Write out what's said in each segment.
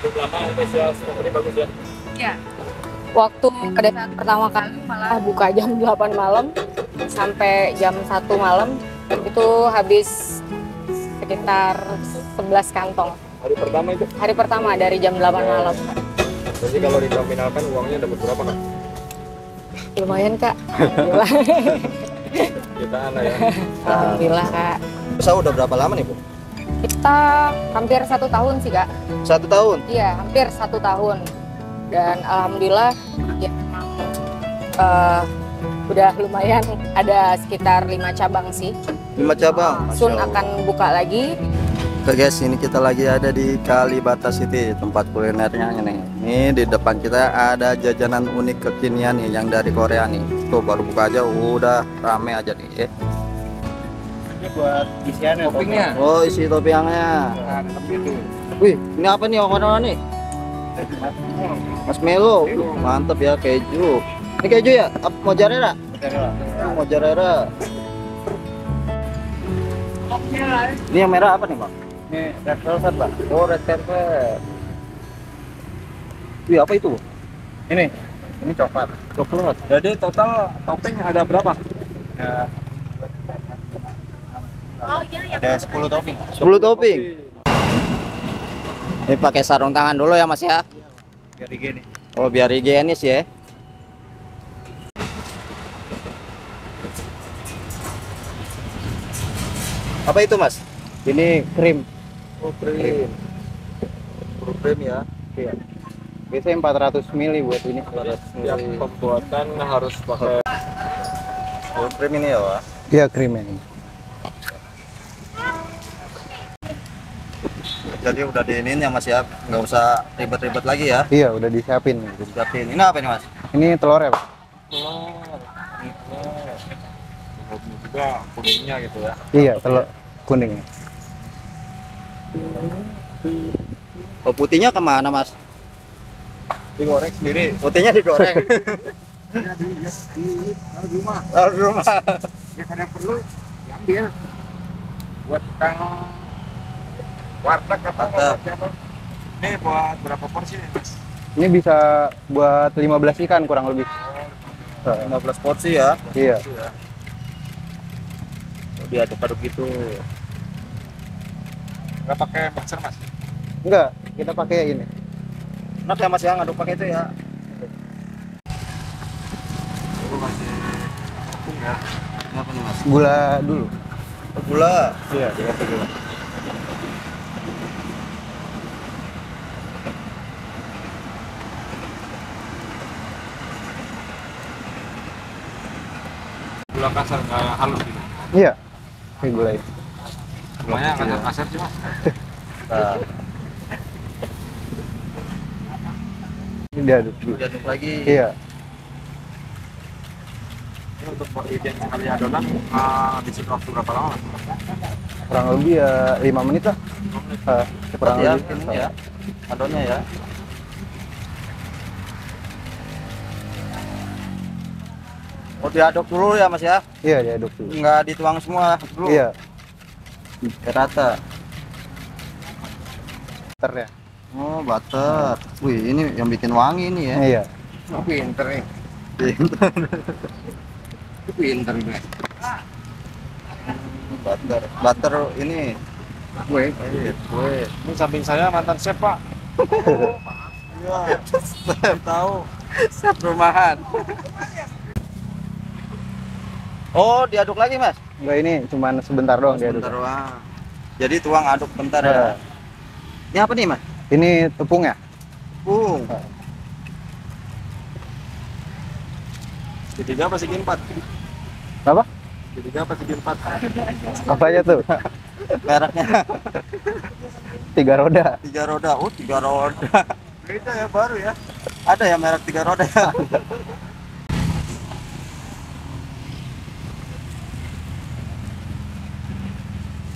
lama antusias ini bagus ya. Ya. Waktu kedatangan pertama kali malah buka jam 8 malam sampai jam 1 malam itu habis sekitar 11 kantong. Hari pertama itu. Hari pertama dari jam 8 malam. Jadi kalau dinominalkan uangnya dapat berapa kak? Lumayan kak. Alhamdulillah. Jutaan lah ya. Alhamdulillah kak. Usaha udah berapa lama nih Bu? Kita hampir 1 tahun sih kak. 1 tahun? Iya hampir 1 tahun. Dan alhamdulillah ya memang udah lumayan ada sekitar 5 cabang sih. 5 cabang? Soon Masya Allah. akan buka lagi. Oke guys, ini kita lagi ada di Kalibata City, tempat kulinernya nih. Ini di depan kita ada jajanan unik kekinian nih yang dari Korea nih. Tuh baru buka aja udah rame aja nih. Ini buat isiannya toppingnya. Oh, isi toppingnya. Wih, ini apa nih warna-warna nih? Marshmallow. Mantep ya, keju. Ini keju ya? Mozzarella? Mozzarella. Ini yang merah apa nih Bang? Ini red velvet pak. Oh, red velvet. Wih, apa itu? Ini coklat. Coklat. Jadi total topping ada berapa? Ya. Ada 10 topping. 10 topping. Ini pakai sarung tangan dulu ya Mas ya. Biar gini. Oh, biar higienis ya. Apa itu Mas? Ini krim. Oh, krim. Krim ya. Iya. Biasanya 400 ml buat ini. Setiap pembuatan harus pakai. Oh, krim ini ya Pak? Iya, krim ini. Jadi udah diinin ya Mas ya, nggak usah ribet-ribet lagi ya. Iya, udah disiapin. Disiapin. Ini apa nih Mas? Ini telur ya, Pak? Telur. Juga kuningnya gitu ya. Iya, telur kuning. Oh, putihnya kemana Mas? Digoreng sendiri. Putihnya digoreng. Di rumah. Taruh di rumah. Ya kadang perlu diambil. Buat kang warteg atau Warteg. siapa? Ini buat berapa porsi nih Mas? Ini bisa buat 15 ikan kurang lebih. 15 porsi ya. Iya. Diaduk-aduk gitu. Nggak pakai mixer Mas? Enggak, kita pakai ini. Enak ya Mas ya, ngaduk pakai itu ya. Itu masih tepung ya. Kenapa nih Mas? Gula dulu. Gula. Iya, dikasih gula. Gula kasar nggak halus gitu. Iya. Pakai gula ini. Gulanya nggak kasar sih Mas. Nah, Ini diaduk dulu. diaduk lagi. Iya. Ini untuk bikin kali adonan habisin waktu berapa lama Mas? Kurang lebih ya 5 menit lah. Cepat Kurang ya, lebih. ini ya. Adonnya ya. Oh, diaduk dulu ya Mas ya. Iya, diaduk dulu. Nggak dituang semua dulu. Iya, Biar rata. butter ya. Oh, butter. Wih, ini yang bikin wangi ini ya. Iya. Pinter nih. Pinter nih. Butter. Butter ini. Gue. Gue. Ini samping saya mantan chef Pak. Iya. Tahu. Chef rumahan. Oh, diaduk lagi Mas. Enggak, ini cuman sebentar doang diaduk. Sebentar doang. Jadi tuang aduk bentar Iya. ya. Ini apa nih Mas? Ini tepung ya? Tepung. Segitiga apa segi empat? Apa? Segitiga apa segi empat? Apa aja tuh? Mereknya 3 roda. 3 roda. Oh, 3 roda. Beda ya, baru ya. Ada ya merek 3 roda ya.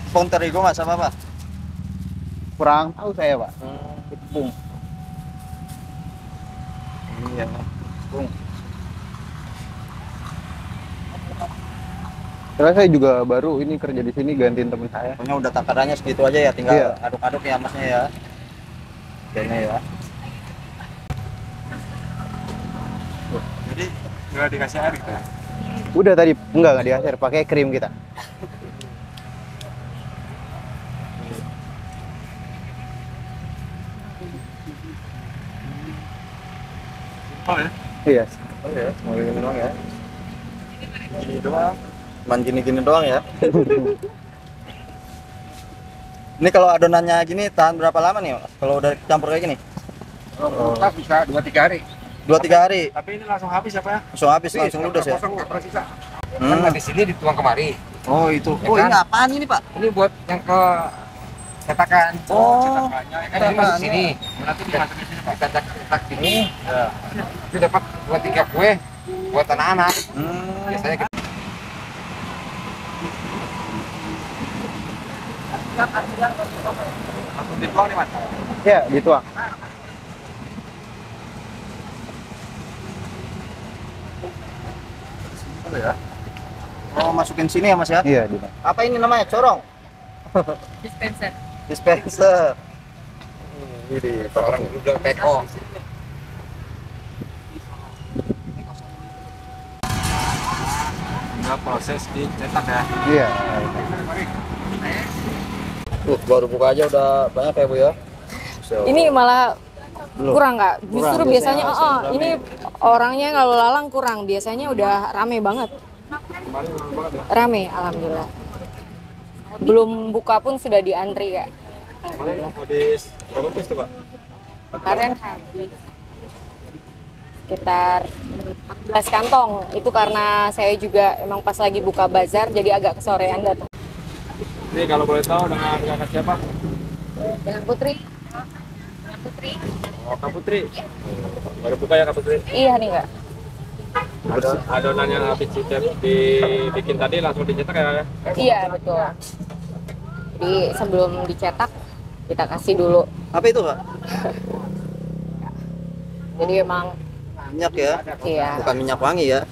Tepung terigu Mas apa Pak? Kurang tahu saya, Pak. Tepung. Ini ya. Tepung. Karena saya juga baru ini kerja di sini gantiin teman saya. Pokoknya udah takarannya segitu aja ya, tinggal Iya. aduk-aduk ya Masnya ya. kayaknya ya. Jadi nggak dikasih air gitu ya? Udah tadi enggak dikasih air, pakai krim kita. Oh ya? Iya. Oh ya, mau gini doang ya. Ini doang. Cuman gini-gini doang ya. Ini kalau adonannya gini tahan berapa lama nih, Mas? Kalau udah campur kayak gini? Kita bisa 2-3 hari. 2-3 hari. Tapi ini langsung habis apa ya? Langsung habis, langsung ludes ya. Kosong nggak pernah sisa. Kan di sini dituang kemari. Oh itu. Ya Oh kan? ini apaan ini Pak? Ini buat yang ke cetakan. Oh, Cetakannya ya kan Kan ini masuk cetakan. sini. berarti dimasukin sini Pak. Kita cetak sini. Ya. Itu dapat 2-3 kue buat anak-anak. Hmm. Biasanya kita Langsung dituang nih Mas. Iya, dituang. Oh ya. Oh masukin sini ya Mas ya? Iya, dituang. Apa ini namanya? Corong? Dispenser. Dispenser. Ini orang udah teko. Nggak proses dicetak ya. Iya. baru buka aja udah banyak ya Bu ya. Ini malah Belum. kurang nggak? Justru Kurang, biasanya, biasanya langsung ini orangnya kalau lalang kurang. Biasanya udah rame banget. Kemarin lama banget ya. Rame, alhamdulillah. Belum buka pun sudah diantri ya. Kemarin habis berapa pis tuh Pak? Kemarin habis sekitar 14 kantong. Itu karena saya juga emang pas lagi buka bazar, jadi agak kesorean datang. Ini kalau boleh tahu dengan kakak siapa? Dengan Putri. Dengan Putri. Oh Kak Putri. Baru buka ya Kak Putri. Iya nih nggak? Adonan yang habis dibikin tadi langsung dicetak ya? Iya betul. Jadi sebelum dicetak kita kasih dulu. Apa itu Pak? Jadi emang Minyak ya? iya Bukan minyak wangi ya?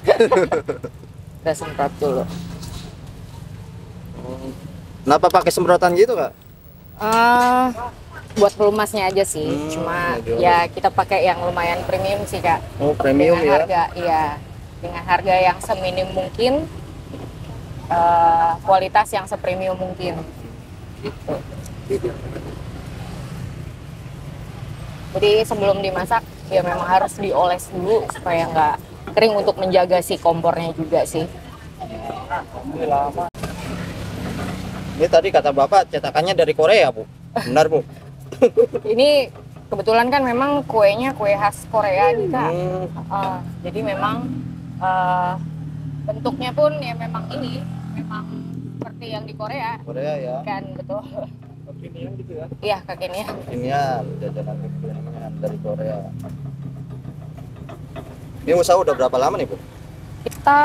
kita semprot dulu. Kenapa pakai semprotan gitu Kak? Buat pelumasnya aja sih. Cuma aja. ya kita pakai yang lumayan premium sih Kak. Oh premium Dengan ya? harga, iya, dengan harga yang seminim mungkin, kualitas yang sepremium mungkin. Gitu. Jadi sebelum dimasak ya memang harus dioles dulu supaya nggak kering untuk menjaga si kompornya juga sih. Ini lama. Ini tadi kata Bapak cetakannya dari Korea Bu? Benar Bu? Ini kebetulan kan memang kuenya kue khas Korea nih Kak. Hmm. Jadi memang bentuknya pun ya memang ini memang seperti yang di Korea Korea ya? kan, betul. Kekinian gitu ya? Iya kakeknya. Kekinian, jajanan kekinian dari Korea. Ini usaha udah berapa lama nih Bu? Kita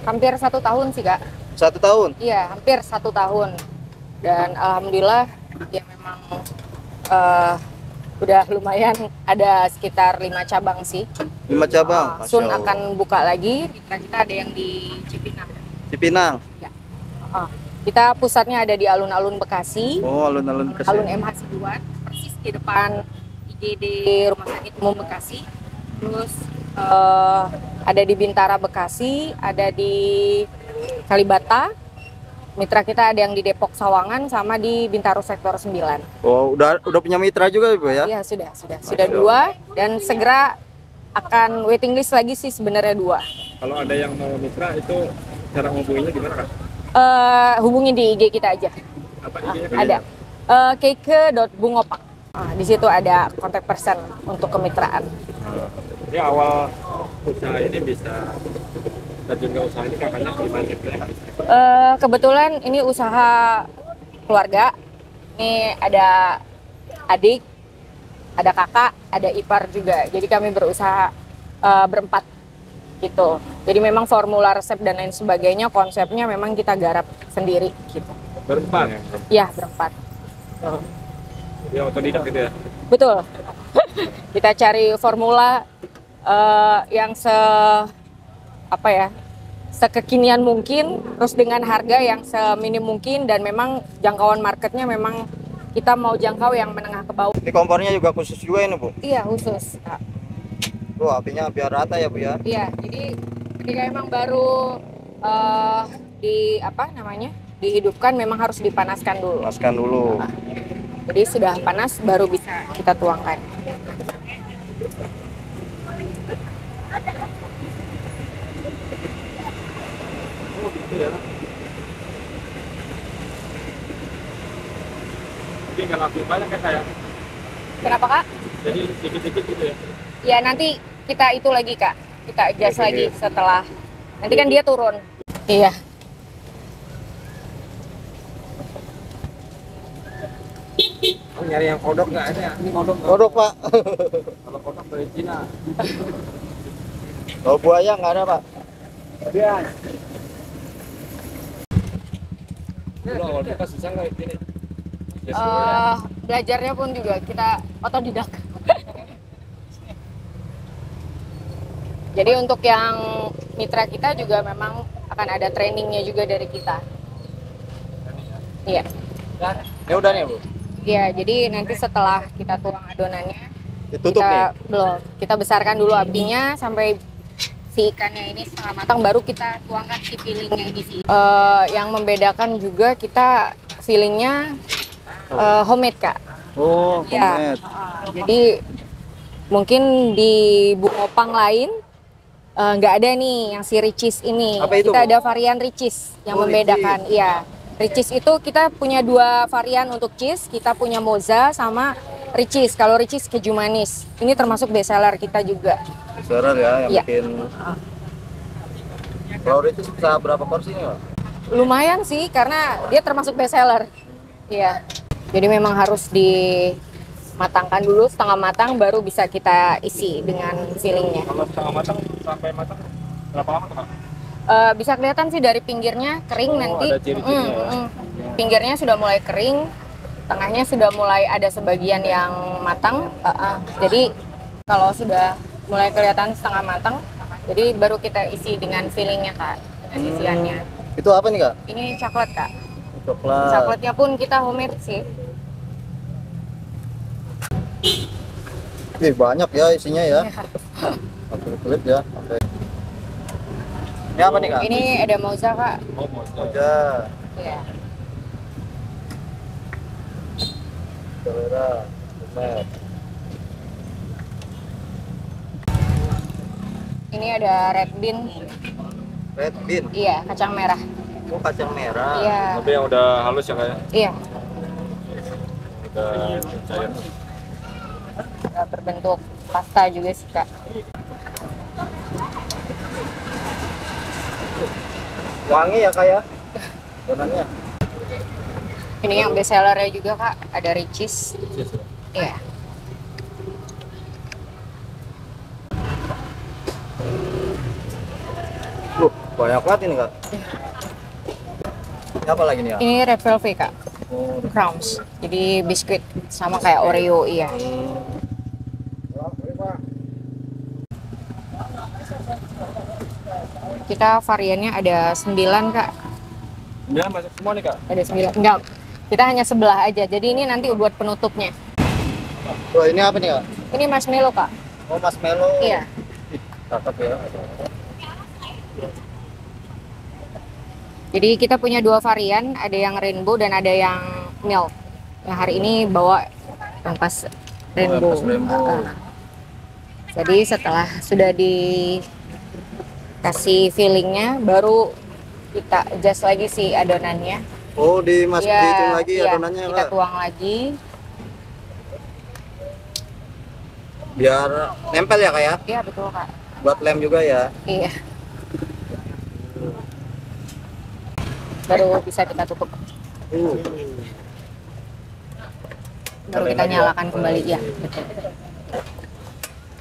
hampir 1 tahun sih Kak. 1 tahun? Iya hampir 1 tahun. Dan alhamdulillah ya memang udah lumayan, ada sekitar 5 cabang sih. 5 cabang? Masya Soon Allah. akan buka lagi. Kita ada yang di Cipinang. Cipinang? Kita pusatnya ada di alun-alun Bekasi, Oh alun-alun Bekasi. alun MH Siduan, persis di depan IGD Rumah Sakit Umum Bekasi. Terus ada di Bintara Bekasi, ada di Kalibata. Mitra kita ada yang di Depok Sawangan sama di Bintaro Sektor 9. Oh udah punya mitra juga Bu ya? Iya sudah 2 dan segera akan waiting list lagi sih sebenarnya 2. Kalau ada yang mau mitra itu cara menghubunginya gimana Kak? Hubungi di IG kita aja. Apa IG-nya? Ada keike.bungopak. Di situ ada kontak person untuk kemitraan. Jadi awal usaha ini bisa terjun ke usaha ini kakaknya gimana gitu ya? Kebetulan ini usaha keluarga. Ini ada adik, ada kakak, ada ipar juga. Jadi kami berusaha berempat gitu. Jadi memang formula resep dan lain sebagainya konsepnya memang kita garap sendiri gitu. Berempat? Ya berempat. Ya otodidak gitu ya? Betul. Kita cari formula yang sekekinian mungkin, terus dengan harga yang seminim mungkin, dan memang jangkauan marketnya memang kita mau jangkau yang menengah ke bawah. Ini kompornya juga khusus juga ini, Bu. Iya, khusus, Kak. Tuh apinya biar rata ya, Bu ya. Iya, jadi ketika emang baru di apa namanya dihidupkan memang harus dipanaskan dulu. Panaskan dulu. Jadi sudah panas baru bisa kita tuangkan. Oh gitu ya. Jadi nggak langsung banyak ya kayak. Kenapa, Kak? Jadi dikit-dikit gitu ya. Ya nanti kita itu lagi, Kak. Kita adjust Oke. lagi setelah nanti kan dia turun. Iya. Oh, nyari yang kodok nggak ada. Ini kodok. Kodok, Pak. Kalau kodok dari Cina. Kalau buaya nggak ada, Pak. Iya. Dulu awal kita susah nggak ini? Ya, Belajarnya pun juga kita otodidak. Jadi untuk yang mitra kita juga memang akan ada trainingnya juga dari kita. Iya. Ini udah nih, Bu. Iya, jadi nanti setelah kita tuang adonannya, Ditutup nih. kita belum. Kita besarkan dulu apinya sampai si ikannya ini setengah matang, baru kita tuangkan si fillingnya ini sih. Yang membedakan juga kita fillingnya homemade, Kak. Oh, Iya. homemade. Jadi mungkin di Bukopang lain nggak ada nih yang si Ricis ini. Apa itu, Kita Bu? ada varian Ricis yang Oh, membedakan. Iya. Ricis itu kita punya dua varian untuk cheese. Kita punya Moza sama Ricis. Kalau Ricis keju manis. Ini termasuk best seller kita juga. Besar ya yang Iya. bikin. Kalau itu bisa berapa porsi nih, Pak? Lumayan sih karena dia termasuk best seller. Iya. Jadi memang harus dimatangkan dulu setengah matang baru bisa kita isi dengan fillingnya. kalau setengah matang sampai matang berapa lama tuh, Kak? Bisa kelihatan sih dari pinggirnya kering Oh, nanti. ada ciri-cirinya ya. Pinggirnya sudah mulai kering, tengahnya sudah mulai ada sebagian yang matang. Jadi kalau sudah mulai kelihatan setengah matang, jadi baru kita isi dengan fillingnya, Kak, dengan isiannya. Itu apa nih, Kak? Ini coklat, Kak. Coklat. Coklatnya pun kita homemade sih. Wih, banyak ya isinya ya. Satu kulit ya. Oke. Ini apa nih, Kak? Ini ada moza, Kak. Oh, mau Aja. Iya. Selera. Homemade. Ini ada red bean. Red bean. Iya, kacang merah. Oh, kacang merah. Iya. Tapi yang udah halus ya kayak Iya. udah cair. Berbentuk pasta juga sih, Kak. Wangi ya, Kak ya? Donannya. Ini yang best sellernya juga, Kak. Ada Ricis. Iya. Banyak banget ini, Kak. Ini apa lagi nih, Kak? Ini red velvet, Kak. Oh, Crowns. Jadi biskuit sama kayak Oreo, iya. Kita variannya ada 9, Kak. Udah masuk semua nih, Kak. Ada 9. Enggak. Kita hanya sebelah aja. Jadi ini nanti buat penutupnya. Wah, ini apa nih, Kak? Ini marshmallow, Kak. Oh, marshmallow. Iya. Ih, cakep ya. Jadi kita punya dua varian, ada yang rainbow dan ada yang milk. Yang hari ini bawa yang pas rainbow. pas rainbow. Jadi setelah sudah dikasih fillingnya, baru kita adjust lagi si adonannya. Oh, dimasuk Ya, itu lagi iya, adonannya, kita Kak. tuang lagi. Biar nempel ya, Kak ya? Iya betul, Kak. Buat lem juga ya. Iya. Baru bisa kita tutup. Baru kita nyalakan kembali, ya. Betul.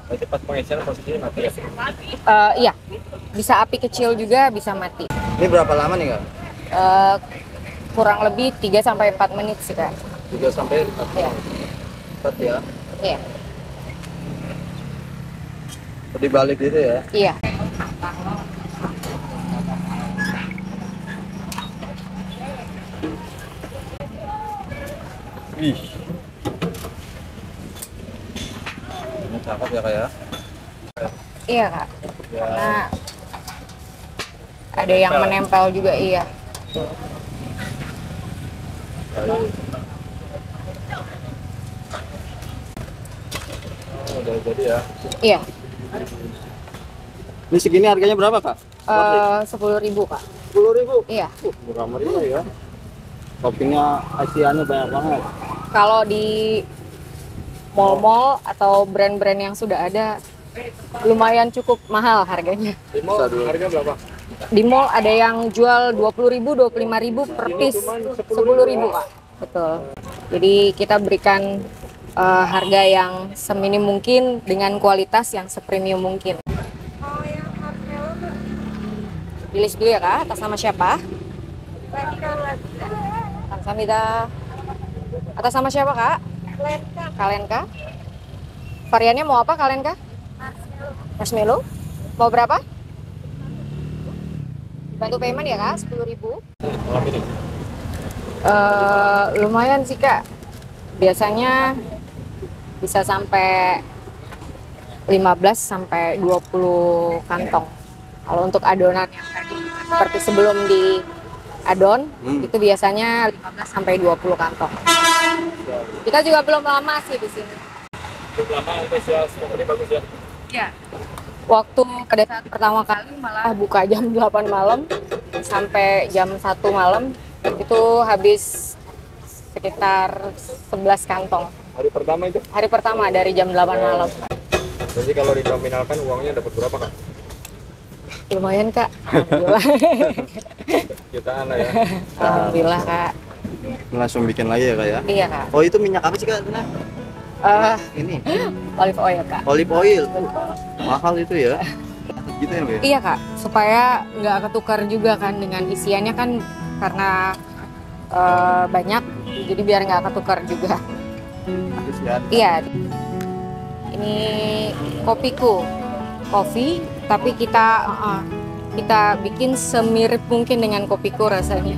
Berarti pas pengisian posisinya mati ya. Iya, bisa api kecil juga, bisa mati. Ini berapa lama nih, Kak? Kurang lebih 3-4 menit sih, Kak. 3 sampai 4 Iya. ya. Iya. Dibalik gitu ya. Iya. Ih. Ini cakep ya kak ya. Iya kak, Ya. karena ada yang menempel juga, iya. Oh, udah jadi ya. Iya, Ini segini harganya berapa kak? 10.000 kak. 10.000. Iya, Murah meriah ya. Toppingnya Asianya banyak banget. kalau di mall-mall atau brand-brand yang sudah ada lumayan cukup mahal harganya. Di mall Bisa dulu. harga berapa? Di mall ada yang jual 20.000, 25.000 per piece, 10.000 kak. Betul. Jadi kita berikan harga yang seminim mungkin dengan kualitas yang sepremium mungkin. Di list dulu ya kak, atas nama siapa? Kamsahamnida. Atas nama siapa kak? Kalenka. Variannya mau apa Kalenka? Marshmallow. Mau berapa? Bantu payment ya kak, 10.000. Malam ini. Lumayan sih kak. Biasanya bisa sampai 15 sampai 20 kantong. Kalau untuk adonan yang tadi seperti sebelum di adon itu biasanya 15 sampai 20 kantong. Kita juga belum lama sih di sini. Cukup lama antusias pembeli bagus ya. Iya. Waktu pada saat pertama kali malah buka jam 8 malam sampai jam 1 malam itu habis sekitar 11 kantong. Hari pertama itu. Hari pertama dari jam 8 malam. Jadi kalau dinominalkan uangnya dapat berapa kak? Lumayan kak. Alhamdulillah. Jutaan lah ya. Alhamdulillah kak. Langsung bikin lagi ya kak ya. Iya kak. Oh itu minyak apa sih kak? Nah, ini Olive oil kak. olive oil. Mahal itu ya. Gitu ya Mbak? Iya kak. Supaya nggak ketukar juga kan dengan isiannya kan karena banyak. Jadi biar nggak ketukar juga. Habis ya. Iya. Ini kopiku. Kopi, tapi kita bikin semirip mungkin dengan kopiku rasanya.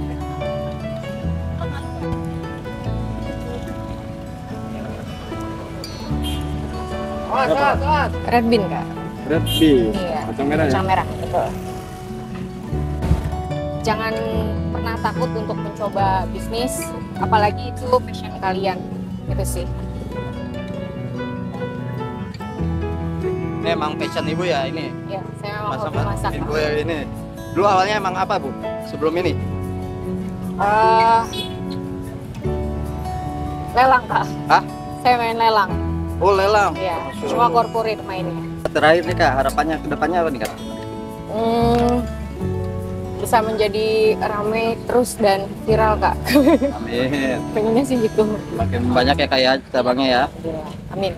Red bean kak. Red bean. Iya. Kacang merah ya. Kacang merah, betul. Jangan pernah takut untuk mencoba bisnis, apalagi itu passion kalian, gitu sih. Ini emang passion ibu ya ini. Ya, saya memang hobi masak. Ibu ya ini. Dulu awalnya emang apa bu? Sebelum ini? Lelang kak. Hah? Saya main lelang. Oh lelang. Iya, cuma corporate mainnya. Terakhir nih kak, harapannya ke depannya apa nih kak? Bisa menjadi rame terus dan viral kak. Amin. Pengennya sih gitu. Makin banyak ya kak ya cabangnya ya. Ya, amin.